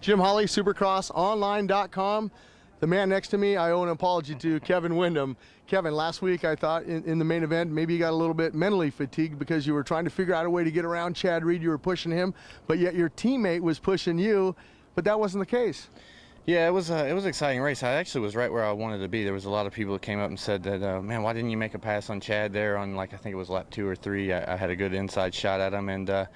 Jim Holley, supercrossonline.com. The man next to me, I owe an apology to, Kevin Windham. Kevin, last week I thought in the main event, maybe you got a little bit mentally fatigued because you were trying to figure out a way to get around Chad Reed. You were pushing him, but yet your teammate was pushing you, but that wasn't the case. Yeah, it was an exciting race. I actually was right where I wanted to be. There was a lot of people that came up and said that, man, why didn't you make a pass on Chad there on, like, I think it was lap 2 or 3. I had a good inside shot at him, and to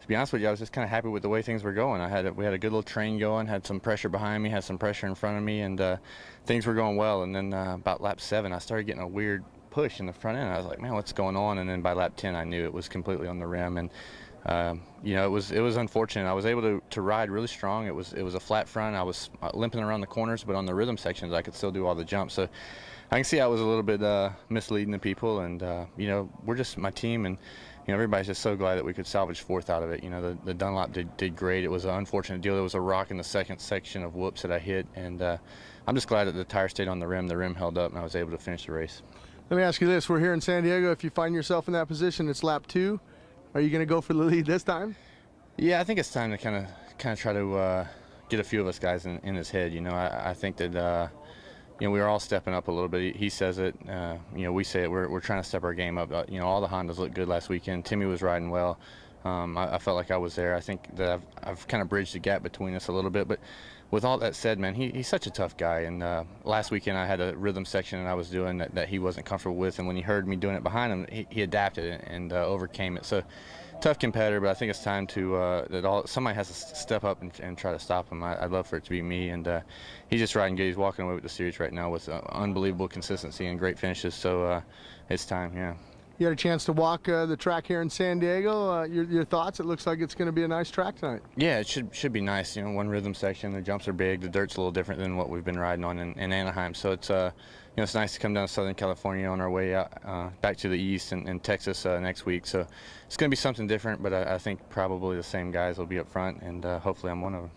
be honest with you, I was just kind of happy with the way things were going. We had a good little train going, had some pressure behind me, had some pressure in front of me, and things were going well. And then about lap 7, I started getting a weird push in the front end. I was like, man, what's going on? And then by lap 10, I knew it was completely on the rim. And you know, it was unfortunate. I was able to ride really strong. It was a flat front. I was limping around the corners, but on the rhythm sections, I could still do all the jumps. So I can see I was a little bit misleading the people. And you know, we're just my team, and you know, everybody's just so glad that we could salvage 4th out of it. You know, the Dunlop did great. It was an unfortunate deal. There was a rock in the second section of whoops that I hit, and I'm just glad that the tire stayed on the rim. The rim held up, and I was able to finish the race. Let me ask you this: we're here in San Diego. If you find yourself in that position, it's lap 2. Are you going to go for the lead this time? Yeah, I think it's time to kind of try to get a few of us guys in his head. You know, I think that you know, we were all stepping up a little bit. He says it. You know, we say it. We're trying to step our game up. You know, all the Hondas looked good last weekend. Timmy was riding well. I felt like I was there. I think that I've kind of bridged the gap between us a little bit. But with all that said, man, he's such a tough guy. And last weekend I had a rhythm section that I was doing that he wasn't comfortable with. And when he heard me doing it behind him, he adapted it and overcame it. So tough competitor, but I think it's time to somebody has to step up and try to stop him. I'd love for it to be me. And he's just riding good. He's walking away with the series right now with unbelievable consistency and great finishes. So it's time, yeah. You had a chance to walk the track here in San Diego. Your thoughts? It looks like it's going to be a nice track tonight. Yeah, it should be nice. You know, one rhythm section. The jumps are big. The dirt's a little different than what we've been riding on in Anaheim. So it's you know, it's nice to come down to Southern California on our way out back to the east and Texas next week. So it's going to be something different. But I think probably the same guys will be up front, and hopefully I'm one of them.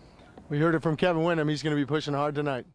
We heard it from Kevin Windham. He's going to be pushing hard tonight.